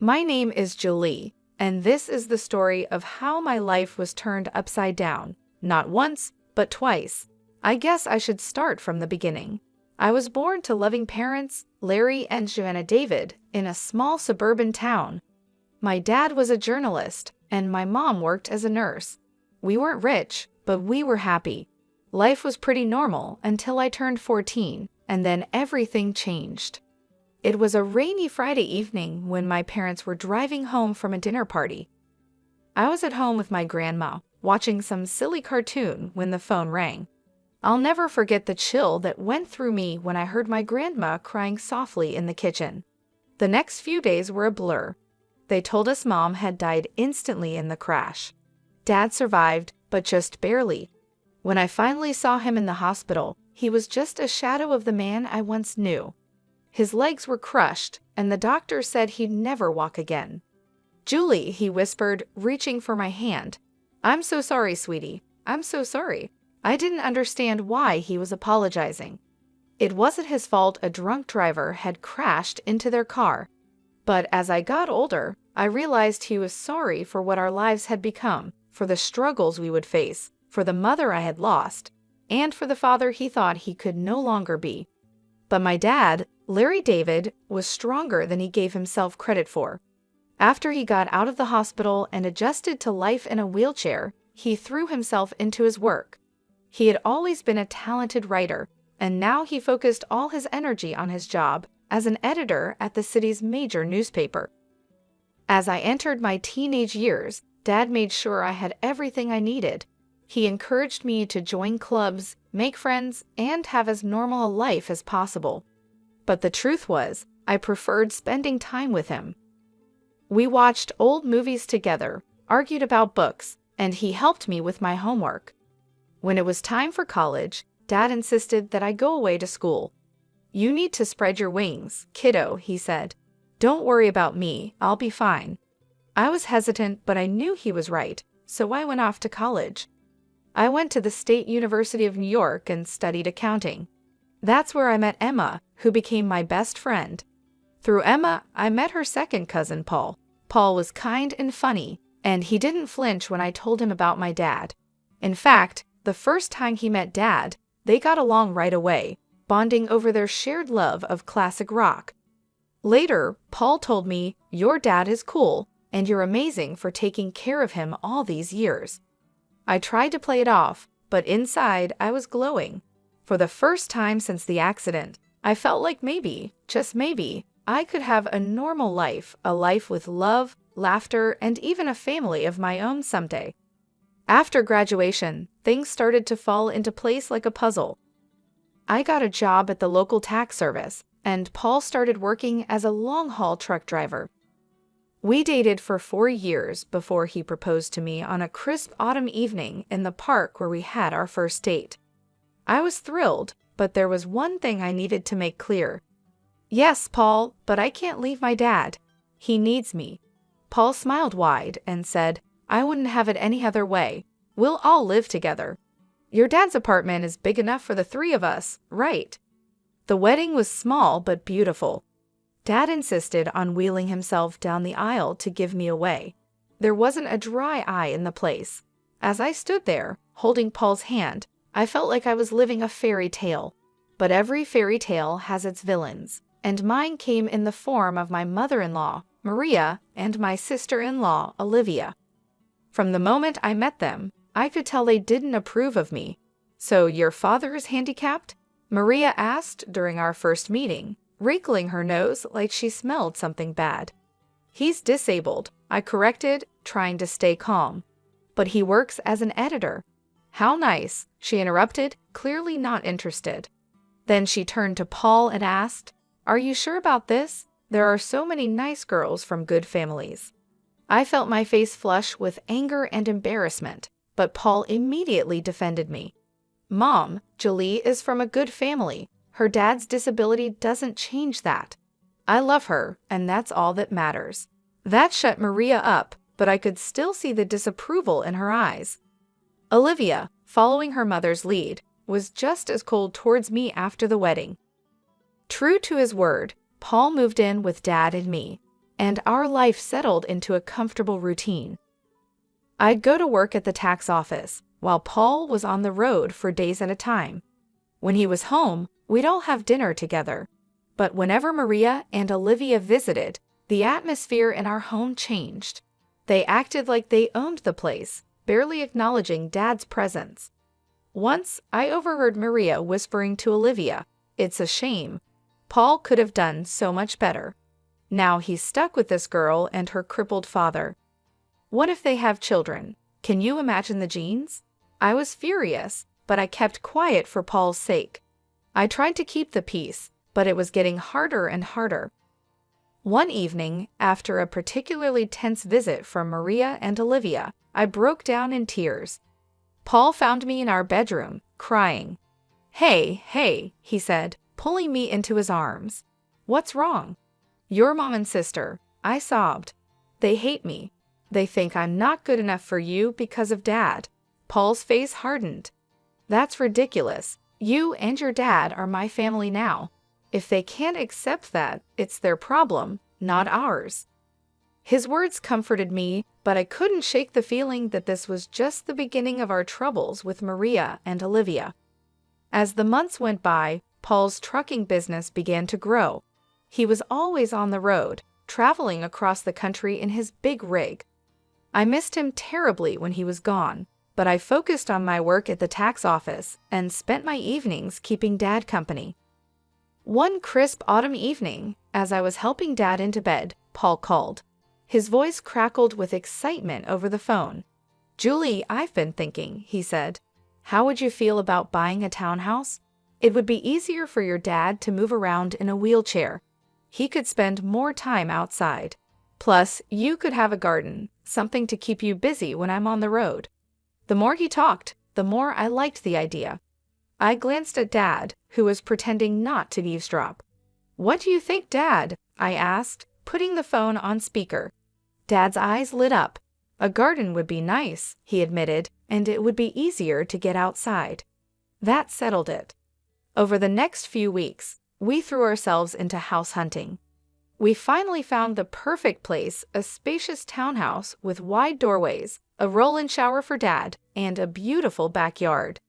My name is Julie, and this is the story of how my life was turned upside down, not once, but twice. I guess I should start from the beginning. I was born to loving parents, Larry and Joanna David, in a small suburban town. My dad was a journalist, and my mom worked as a nurse. We weren't rich, but we were happy. Life was pretty normal until I turned 14, and then everything changed. It was a rainy Friday evening when my parents were driving home from a dinner party. I was at home with my grandma, watching some silly cartoon when the phone rang. I'll never forget the chill that went through me when I heard my grandma crying softly in the kitchen. The next few days were a blur. They told us Mom had died instantly in the crash. Dad survived, but just barely. When I finally saw him in the hospital, he was just a shadow of the man I once knew. His legs were crushed, and the doctor said he'd never walk again. "Julie," he whispered, reaching for my hand. "I'm so sorry, sweetie. I'm so sorry." I didn't understand why he was apologizing. It wasn't his fault a drunk driver had crashed into their car. But as I got older, I realized he was sorry for what our lives had become, for the struggles we would face, for the mother I had lost, and for the father he thought he could no longer be. But my dad, Larry David, was stronger than he gave himself credit for. After he got out of the hospital and adjusted to life in a wheelchair, he threw himself into his work. He had always been a talented writer, and now he focused all his energy on his job as an editor at the city's major newspaper. As I entered my teenage years, Dad made sure I had everything I needed. He encouraged me to join clubs, make friends, and have as normal a life as possible. But the truth was, I preferred spending time with him. We watched old movies together, argued about books, and he helped me with my homework. When it was time for college, Dad insisted that I go away to school. "You need to spread your wings, kiddo," he said. "Don't worry about me, I'll be fine." I was hesitant, but I knew he was right, so I went off to college. I went to the State University of New York and studied accounting. That's where I met Emma, who became my best friend. Through Emma, I met her second cousin, Paul. Paul was kind and funny, and he didn't flinch when I told him about my dad. In fact, the first time he met Dad, they got along right away, bonding over their shared love of classic rock. Later, Paul told me, "Your dad is cool, and you're amazing for taking care of him all these years." I tried to play it off, but inside I was glowing. For the first time since the accident, I felt like maybe, just maybe, I could have a normal life, a life with love, laughter, and even a family of my own someday. After graduation, things started to fall into place like a puzzle. I got a job at the local tax service, and Paul started working as a long-haul truck driver. We dated for 4 years before he proposed to me on a crisp autumn evening in the park where we had our first date. I was thrilled, but there was one thing I needed to make clear. "Yes, Paul, but I can't leave my dad. He needs me." Paul smiled wide and said, "I wouldn't have it any other way. We'll all live together. Your dad's apartment is big enough for the 3 of us, right?" The wedding was small but beautiful. Dad insisted on wheeling himself down the aisle to give me away. There wasn't a dry eye in the place. As I stood there, holding Paul's hand, I felt like I was living a fairy tale. But every fairy tale has its villains, and mine came in the form of my mother-in-law, Maria, and my sister-in-law, Olivia. From the moment I met them, I could tell they didn't approve of me. "So your father is handicapped?" Maria asked during our first meeting, wrinkling her nose like she smelled something bad. "He's disabled," I corrected, trying to stay calm. "But he works as an editor." "How nice," she interrupted, clearly not interested. Then she turned to Paul and asked, "Are you sure about this? There are so many nice girls from good families." I felt my face flush with anger and embarrassment, but Paul immediately defended me. "Mom, Julie is from a good family. Her dad's disability doesn't change that. I love her, and that's all that matters." That shut Maria up, but I could still see the disapproval in her eyes. Olivia, following her mother's lead, was just as cold towards me after the wedding. True to his word, Paul moved in with Dad and me, and our life settled into a comfortable routine. I'd go to work at the tax office, while Paul was on the road for days at a time. When he was home, we'd all have dinner together. But whenever Maria and Olivia visited, the atmosphere in our home changed. They acted like they owned the place, barely acknowledging Dad's presence. Once, I overheard Maria whispering to Olivia, "It's a shame. Paul could have done so much better. Now he's stuck with this girl and her crippled father. What if they have children? Can you imagine the genes?" I was furious, but I kept quiet for Paul's sake. I tried to keep the peace, but it was getting harder and harder. One evening, after a particularly tense visit from Maria and Olivia, I broke down in tears. Paul found me in our bedroom, crying. Hey, he said, pulling me into his arms. "What's wrong?" "Your mom and sister," I sobbed. "They hate me. They think I'm not good enough for you because of Dad." Paul's face hardened. "That's ridiculous. You and your dad are my family now. If they can't accept that, it's their problem, not ours." His words comforted me, but I couldn't shake the feeling that this was just the beginning of our troubles with Maria and Olivia. As the months went by, Paul's trucking business began to grow. He was always on the road, traveling across the country in his big rig. I missed him terribly when he was gone, but I focused on my work at the tax office and spent my evenings keeping Dad company. One crisp autumn evening, as I was helping Dad into bed, Paul called. His voice crackled with excitement over the phone. "Julie, I've been thinking," he said. "How would you feel about buying a townhouse? It would be easier for your dad to move around in a wheelchair. He could spend more time outside. Plus, you could have a garden, something to keep you busy when I'm on the road." The more he talked, the more I liked the idea. I glanced at Dad, who was pretending not to eavesdrop. "What do you think, Dad?" I asked, putting the phone on speaker. Dad's eyes lit up. "A garden would be nice," he admitted, "and it would be easier to get outside." That settled it. Over the next few weeks, we threw ourselves into house hunting. We finally found the perfect place, a spacious townhouse with wide doorways, a roll-in shower for Dad, and a beautiful backyard.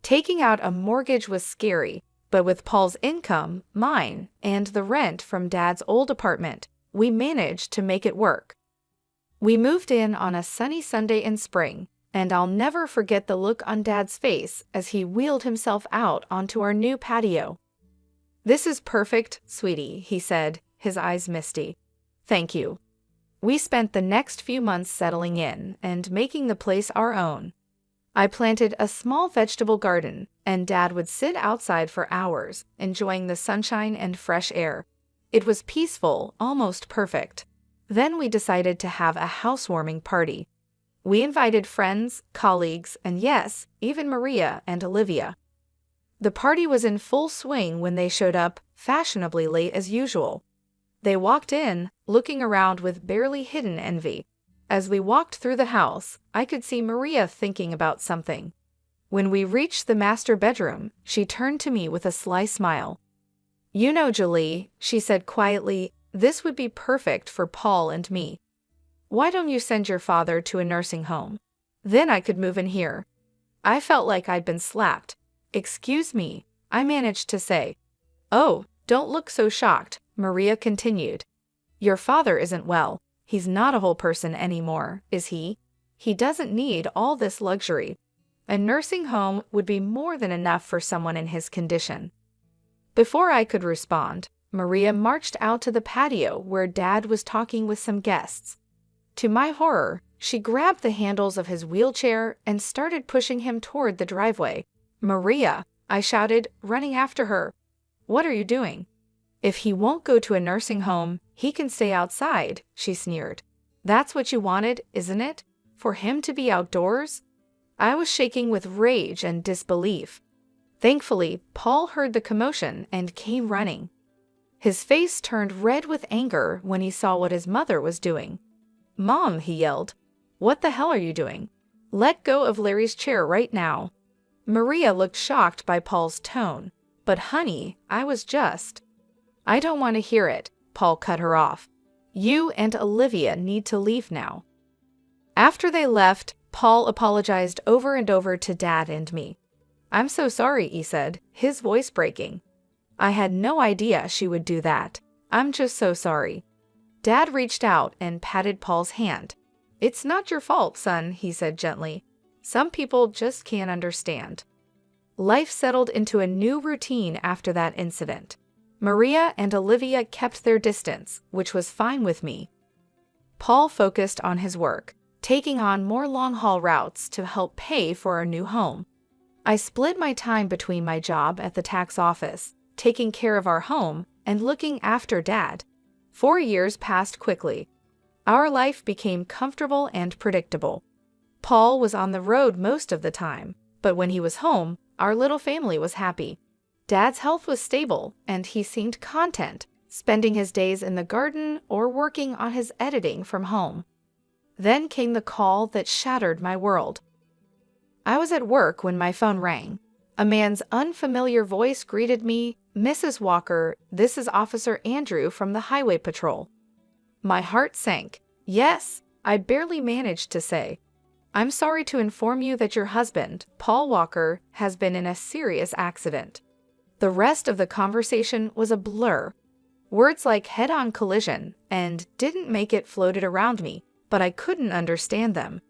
Taking out a mortgage was scary, but with Paul's income, mine, and the rent from Dad's old apartment, we managed to make it work. We moved in on a sunny Sunday in spring, and I'll never forget the look on Dad's face as he wheeled himself out onto our new patio. "This is perfect, sweetie," he said, his eyes misty. "Thank you." We spent the next few months settling in and making the place our own. I planted a small vegetable garden, and Dad would sit outside for hours, enjoying the sunshine and fresh air. It was peaceful, almost perfect. Then we decided to have a housewarming party. We invited friends, colleagues, and yes, even Maria and Olivia. The party was in full swing when they showed up, fashionably late as usual. They walked in, looking around with barely hidden envy. As we walked through the house, I could see Maria thinking about something. When we reached the master bedroom, she turned to me with a sly smile. "You know, Julie," she said quietly, "this would be perfect for Paul and me. Why don't you send your father to a nursing home? Then I could move in here." I felt like I'd been slapped. "Excuse me," I managed to say. "Oh, don't look so shocked," Maria continued. "Your father isn't well. He's not a whole person anymore, is he? He doesn't need all this luxury. A nursing home would be more than enough for someone in his condition." Before I could respond, Maria marched out to the patio where Dad was talking with some guests. To my horror, she grabbed the handles of his wheelchair and started pushing him toward the driveway. "Maria!" I shouted, running after her. "What are you doing?" "If he won't go to a nursing home, he can stay outside," she sneered. "That's what you wanted, isn't it? For him to be outdoors?" I was shaking with rage and disbelief. Thankfully, Paul heard the commotion and came running. His face turned red with anger when he saw what his mother was doing. "Mom," he yelled, "what the hell are you doing? Let go of Larry's chair right now." Maria looked shocked by Paul's tone. "But honey, I was just—" "I don't want to hear it," Paul cut her off. You and Olivia need to leave now." After they left, Paul apologized over and over to Dad and me. "I'm so sorry," he said, his voice breaking. "I had no idea she would do that. I'm just so sorry." Dad reached out and patted Paul's hand. "It's not your fault, son," he said gently. "Some people just can't understand." Life settled into a new routine after that incident. Maria and Olivia kept their distance, which was fine with me. Paul focused on his work, taking on more long-haul routes to help pay for our new home. I split my time between my job at the tax office, taking care of our home, and looking after Dad. 4 years passed quickly. Our life became comfortable and predictable. Paul was on the road most of the time, but when he was home, our little family was happy. Dad's health was stable, and he seemed content, spending his days in the garden or working on his editing from home. Then came the call that shattered my world. I was at work when my phone rang. A man's unfamiliar voice greeted me. "Mrs. Walker, this is Officer Andrew from the Highway Patrol." My heart sank. "Yes," I barely managed to say. "I'm sorry to inform you that your husband, Paul Walker, has been in a serious accident." The rest of the conversation was a blur. Words like head-on collision and "didn't make it" floated around me, but I couldn't understand them.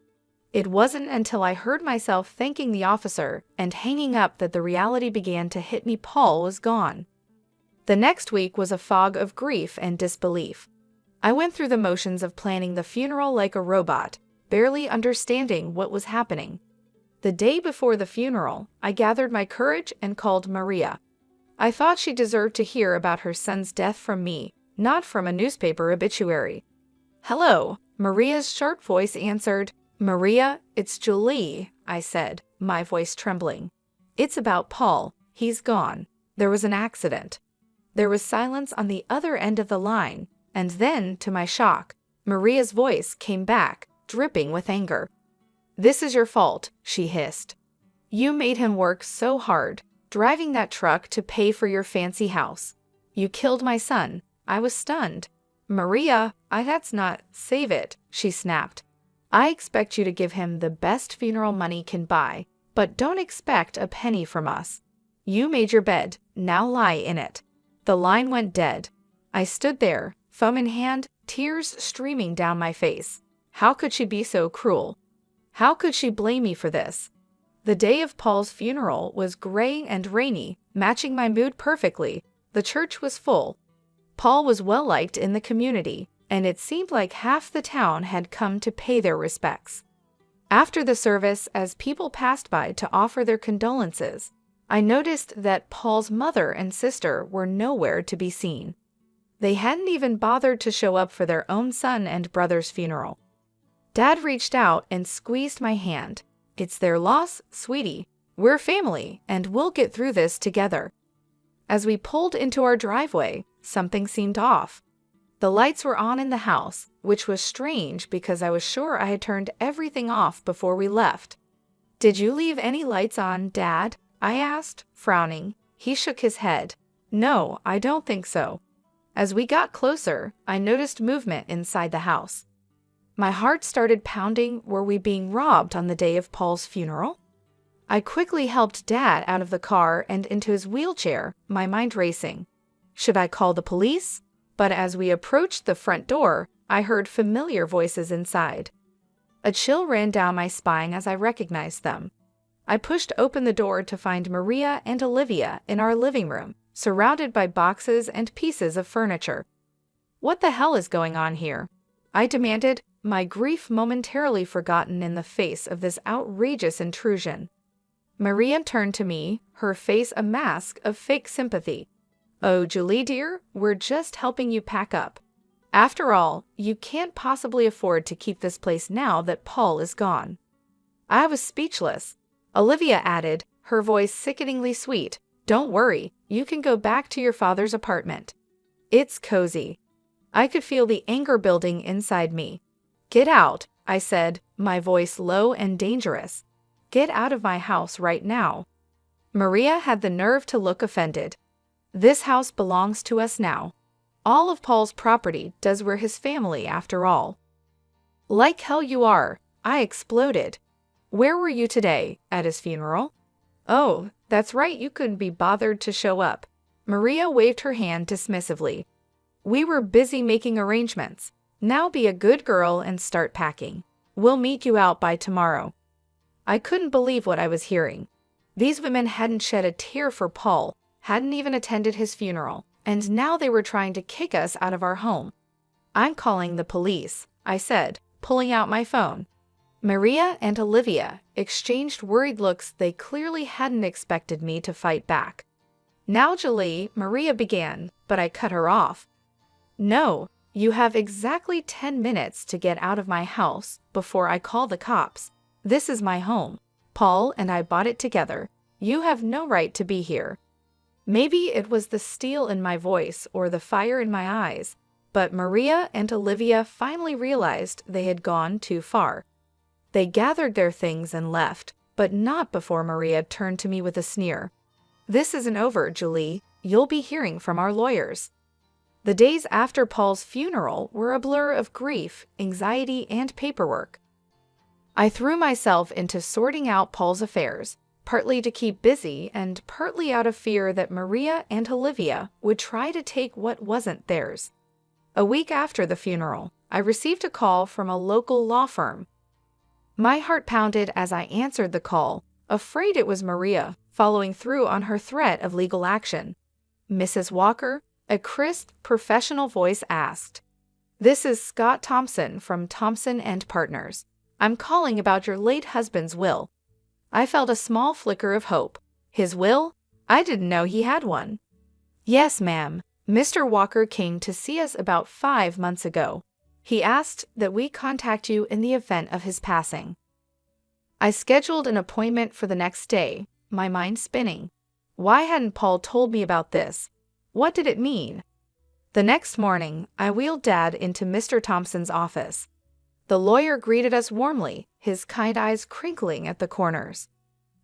It wasn't until I heard myself thanking the officer and hanging up that the reality began to hit me. Paul was gone. The next week was a fog of grief and disbelief. I went through the motions of planning the funeral like a robot, barely understanding what was happening. The day before the funeral, I gathered my courage and called Maria. I thought she deserved to hear about her son's death from me, not from a newspaper obituary. "Hello," Maria's sharp voice answered. "Maria, it's Julie," I said, my voice trembling. "It's about Paul. He's gone. There was an accident." There was silence on the other end of the line, and then, to my shock, Maria's voice came back, dripping with anger. "This is your fault," she hissed. "You made him work so hard, driving that truck to pay for your fancy house. You killed my son." I was stunned. "Maria, that's not—" "Save it," she snapped. "I expect you to give him the best funeral money can buy, but don't expect a penny from us. You made your bed, now lie in it." The line went dead. I stood there, phone in hand, tears streaming down my face. How could she be so cruel? How could she blame me for this? The day of Paul's funeral was gray and rainy, matching my mood perfectly. The church was full. Paul was well liked in the community, and it seemed like half the town had come to pay their respects. After the service, as people passed by to offer their condolences, I noticed that Paul's mother and sister were nowhere to be seen. They hadn't even bothered to show up for their own son and brother's funeral. Dad reached out and squeezed my hand. "It's their loss, sweetie. We're family, and we'll get through this together." As we pulled into our driveway, something seemed off. The lights were on in the house, which was strange because I was sure I had turned everything off before we left. "Did you leave any lights on, Dad?" I asked, frowning. He shook his head. "No, I don't think so." As we got closer, I noticed movement inside the house. My heart started pounding. Were we being robbed on the day of Paul's funeral? I quickly helped Dad out of the car and into his wheelchair, my mind racing. Should I call the police? But as we approached the front door, I heard familiar voices inside. A chill ran down my spine as I recognized them. I pushed open the door to find Maria and Olivia in our living room, surrounded by boxes and pieces of furniture. "What the hell is going on here?" I demanded, my grief momentarily forgotten in the face of this outrageous intrusion. Maria turned to me, her face a mask of fake sympathy. "Oh, Julie dear, we're just helping you pack up. After all, you can't possibly afford to keep this place now that Paul is gone." I was speechless. Olivia added, her voice sickeningly sweet, "Don't worry, you can go back to your father's apartment. It's cozy." I could feel the anger building inside me. "Get out," I said, my voice low and dangerous. "Get out of my house right now." Maria had the nerve to look offended. "This house belongs to us now." All of Paul's property does we're his family after all. Like hell you are, I exploded. Where were you today? At his funeral? Oh, that's right, you couldn't be bothered to show up. Maria waved her hand dismissively. We were busy making arrangements. Now be a good girl and start packing. We'll meet you out by tomorrow. I couldn't believe what I was hearing. These women hadn't shed a tear for Paul, hadn't even attended his funeral, and now they were trying to kick us out of our home. I'm calling the police, I said, pulling out my phone. Maria and Olivia exchanged worried looks. They clearly hadn't expected me to fight back. Now, Julie, Maria began, but I cut her off. No, you have exactly 10 minutes to get out of my house before I call the cops. This is my home. Paul and I bought it together. You have no right to be here. Maybe it was the steel in my voice or the fire in my eyes, but Maria and Olivia finally realized they had gone too far. They gathered their things and left, but not before Maria turned to me with a sneer. This isn't over, Julie. You'll be hearing from our lawyers. The days after Paul's funeral were a blur of grief, anxiety, and paperwork. I threw myself into sorting out Paul's affairs, partly to keep busy and partly out of fear that Maria and Olivia would try to take what wasn't theirs. A week after the funeral, I received a call from a local law firm. My heart pounded as I answered the call, afraid it was Maria, following through on her threat of legal action. Mrs. Walker, a crisp, professional voice asked. This is Scott Thompson from Thompson & Partners. I'm calling about your late husband's will. I felt a small flicker of hope. His will? I didn't know he had one. Yes, ma'am. Mr. Walker came to see us about 5 months ago. He asked that we contact you in the event of his passing. I scheduled an appointment for the next day, my mind spinning. Why hadn't Paul told me about this? What did it mean? The next morning, I wheeled Dad into Mr. Thompson's office. The lawyer greeted us warmly, his kind eyes crinkling at the corners.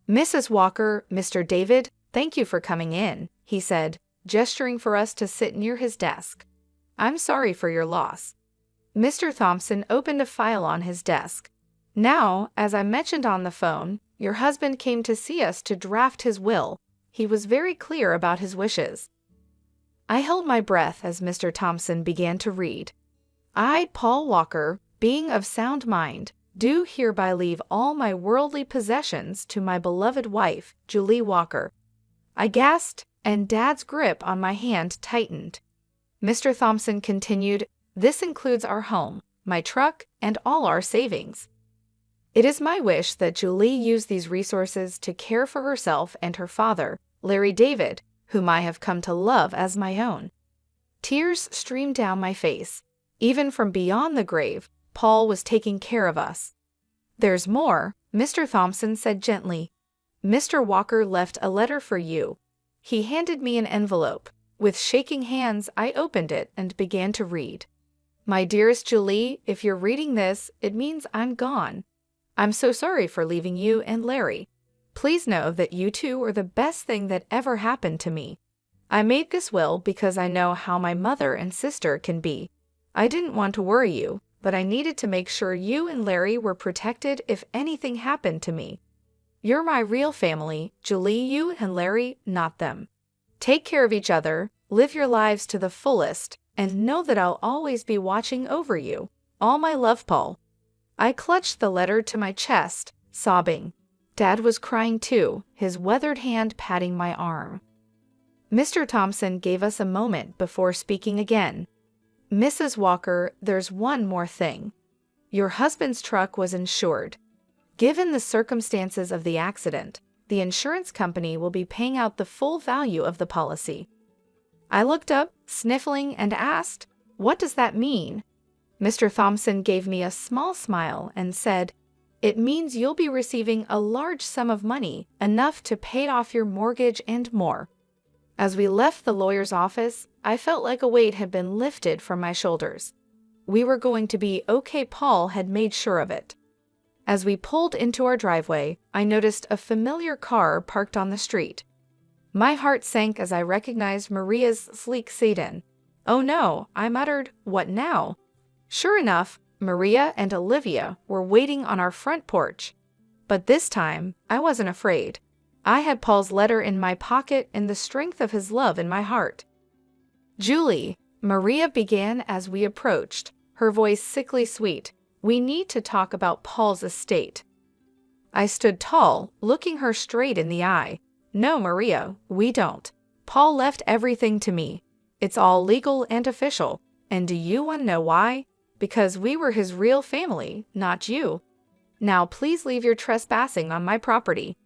Mrs. Walker, Mr. David, thank you for coming in, he said, gesturing for us to sit near his desk. I'm sorry for your loss. Mr. Thompson opened a file on his desk. Now, as I mentioned on the phone, your husband came to see us to draft his will. He was very clear about his wishes. I held my breath as Mr. Thompson began to read. I, Paul Walker, being of sound mind, do hereby leave all my worldly possessions to my beloved wife, Julie Walker. I gasped, and Dad's grip on my hand tightened. Mr. Thompson continued, this includes our home, my truck, and all our savings. It is my wish that Julie use these resources to care for herself and her father, Larry David, whom I have come to love as my own. Tears streamed down my face. Even from beyond the grave, Paul was taking care of us. There's more, Mr. Thompson said gently. Mr. Walker left a letter for you. He handed me an envelope. With shaking hands, I opened it and began to read. My dearest Julie, if you're reading this, it means I'm gone. I'm so sorry for leaving you and Larry. Please know that you two are the best thing that ever happened to me. I made this will because I know how my mother and sister can be. I didn't want to worry you, but I needed to make sure you and Larry were protected if anything happened to me. You're my real family, Julie, you and Larry, not them. Take care of each other, live your lives to the fullest, and know that I'll always be watching over you. All my love, Paul. I clutched the letter to my chest, sobbing. Dad was crying too, his weathered hand patting my arm. Mr. Thompson gave us a moment before speaking again. Mrs. Walker, there's one more thing. Your husband's truck was insured. Given the circumstances of the accident, the insurance company will be paying out the full value of the policy. I looked up, sniffling, and asked, what does that mean? Mr. Thompson gave me a small smile and said, it means you'll be receiving a large sum of money, enough to pay off your mortgage and more. As we left the lawyer's office, I felt like a weight had been lifted from my shoulders. We were going to be okay. Paul had made sure of it. As we pulled into our driveway, I noticed a familiar car parked on the street. My heart sank as I recognized Maria's sleek sedan. "Oh no," I muttered. "What now?" Sure enough, Maria and Olivia were waiting on our front porch. But this time, I wasn't afraid. I had Paul's letter in my pocket and the strength of his love in my heart. "Julie," Maria began as we approached, her voice sickly sweet, "we need to talk about Paul's estate." I stood tall, looking her straight in the eye. "No, Maria, we don't. Paul left everything to me. It's all legal and official. And do you want to know why? Because we were his real family, not you. Now please leave your trespassing on my property."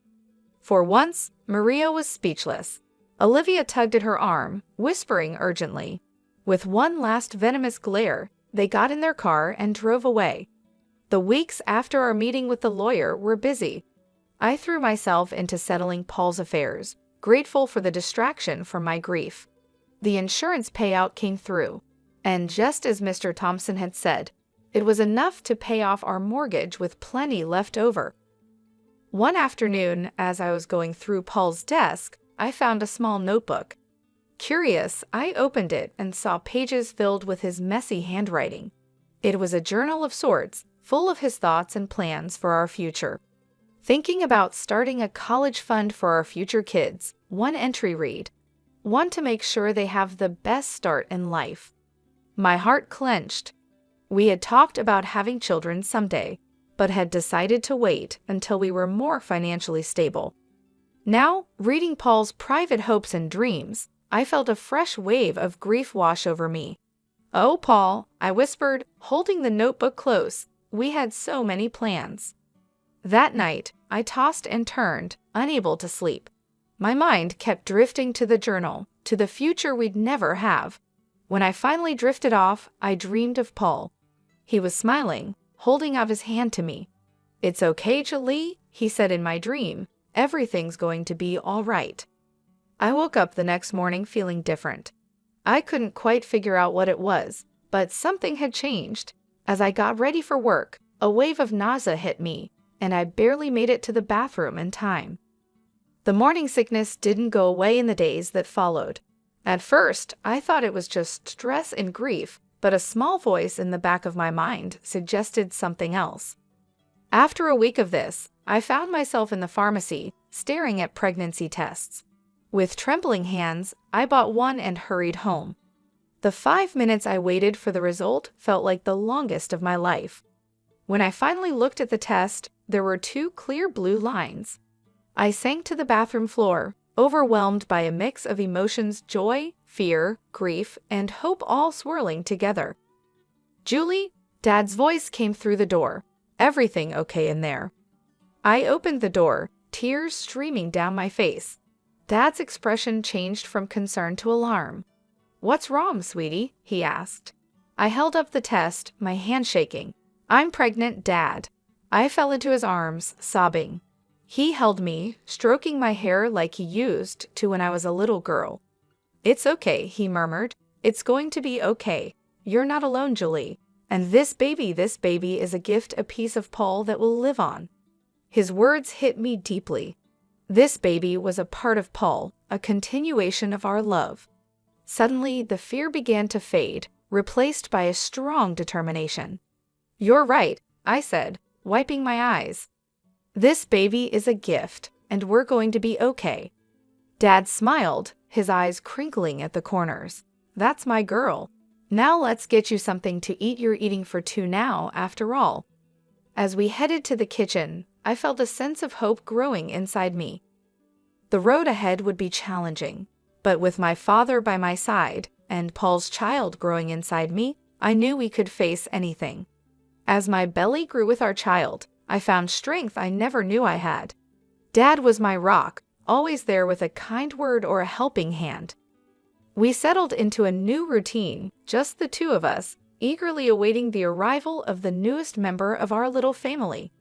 For once, Maria was speechless. Olivia tugged at her arm, whispering urgently. With one last venomous glare, they got in their car and drove away. The weeks after our meeting with the lawyer were busy. I threw myself into settling Paul's affairs, grateful for the distraction from my grief. The insurance payout came through, and just as Mr. Thompson had said, it was enough to pay off our mortgage with plenty left over. One afternoon, as I was going through Paul's desk, I found a small notebook. Curious, I opened it and saw pages filled with his messy handwriting. It was a journal of sorts, full of his thoughts and plans for our future. Thinking about starting a college fund for our future kids, one entry read, "Want to make sure they have the best start in life." My heart clenched. We had talked about having children someday, but had decided to wait until we were more financially stable. Now, reading Paul's private hopes and dreams, I felt a fresh wave of grief wash over me. "Oh, Paul," I whispered, holding the notebook close, "we had so many plans." That night, I tossed and turned, unable to sleep. My mind kept drifting to the journal, to the future we'd never have. When I finally drifted off, I dreamed of Paul. He was smiling, holding out his hand to me. "It's okay, Julie," he said in my dream. "Everything's going to be all right." I woke up the next morning feeling different. I couldn't quite figure out what it was, but something had changed. As I got ready for work, a wave of nausea hit me, and I barely made it to the bathroom in time. The morning sickness didn't go away in the days that followed. At first, I thought it was just stress and grief, but a small voice in the back of my mind suggested something else. After a week of this, I found myself in the pharmacy, staring at pregnancy tests. With trembling hands, I bought one and hurried home. The 5 minutes I waited for the result felt like the longest of my life. When I finally looked at the test, there were 2 clear blue lines. I sank to the bathroom floor, overwhelmed by a mix of emotions: joy, fear, grief, and hope all swirling together. "Julie," Dad's voice came through the door. "Everything okay in there?" I opened the door, tears streaming down my face. Dad's expression changed from concern to alarm. "What's wrong, sweetie?" he asked. I held up the test, my hand shaking. "I'm pregnant, Dad." I fell into his arms, sobbing. He held me, stroking my hair like he used to when I was a little girl. "It's okay," he murmured. "It's going to be okay. You're not alone, Julie. And this baby is a gift, a piece of Paul that will live on." His words hit me deeply. This baby was a part of Paul, a continuation of our love. Suddenly, the fear began to fade, replaced by a strong determination. "You're right," I said, wiping my eyes. "This baby is a gift, and we're going to be okay." Dad smiled, his eyes crinkling at the corners. "That's my girl. Now let's get you something to eat. You're eating for 2 now, after all." As we headed to the kitchen, I felt a sense of hope growing inside me. The road ahead would be challenging, but with my father by my side and Paul's child growing inside me, I knew we could face anything. As my belly grew with our child, I found strength I never knew I had. Dad was my rock, always there with a kind word or a helping hand. We settled into a new routine, just the 2 of us, eagerly awaiting the arrival of the newest member of our little family.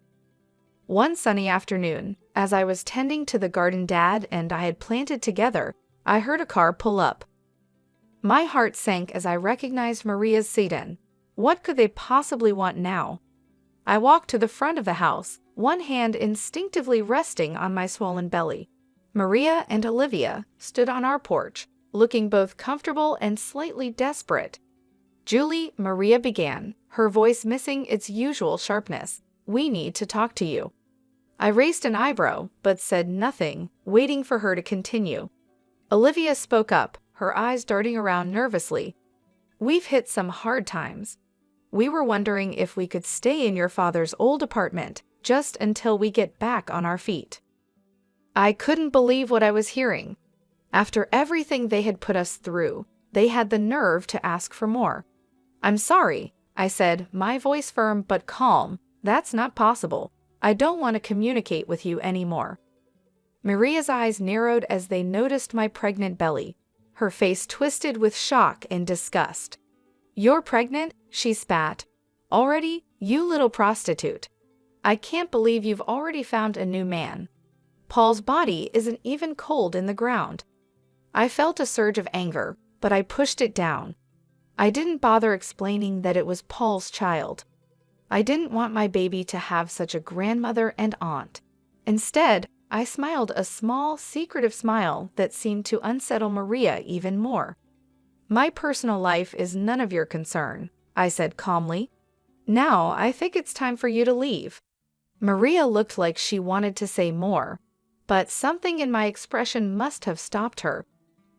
One sunny afternoon, as I was tending to the garden Dad and I had planted together, I heard a car pull up. My heart sank as I recognized Maria's sedan. What could they possibly want now? I walked to the front of the house, one hand instinctively resting on my swollen belly. Maria and Olivia stood on our porch, looking both comfortable and slightly desperate. "Julie," Maria began, her voice missing its usual sharpness, "we need to talk to you." I raised an eyebrow, but said nothing, waiting for her to continue. Olivia spoke up, her eyes darting around nervously. "We've hit some hard times. We were wondering if we could stay in your father's old apartment, just until we get back on our feet." I couldn't believe what I was hearing. After everything they had put us through, they had the nerve to ask for more. "I'm sorry," I said, my voice firm but calm. "That's not possible. I don't want to communicate with you anymore." Maria's eyes narrowed as they noticed my pregnant belly. Her face twisted with shock and disgust. "You're pregnant?" she spat. "Already? You little prostitute. I can't believe you've already found a new man. Paul's body isn't even cold in the ground." I felt a surge of anger, but I pushed it down. I didn't bother explaining that it was Paul's child. I didn't want my baby to have such a grandmother and aunt. Instead, I smiled a small, secretive smile that seemed to unsettle Maria even more. "My personal life is none of your concern," I said calmly. "Now I think it's time for you to leave." Maria looked like she wanted to say more, but something in my expression must have stopped her.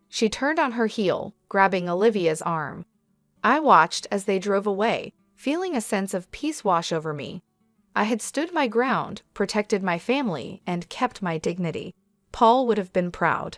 She turned on her heel, grabbing Olivia's arm. I watched as they drove away, feeling a sense of peace wash over me. I had stood my ground, protected my family, and kept my dignity. Paul would have been proud.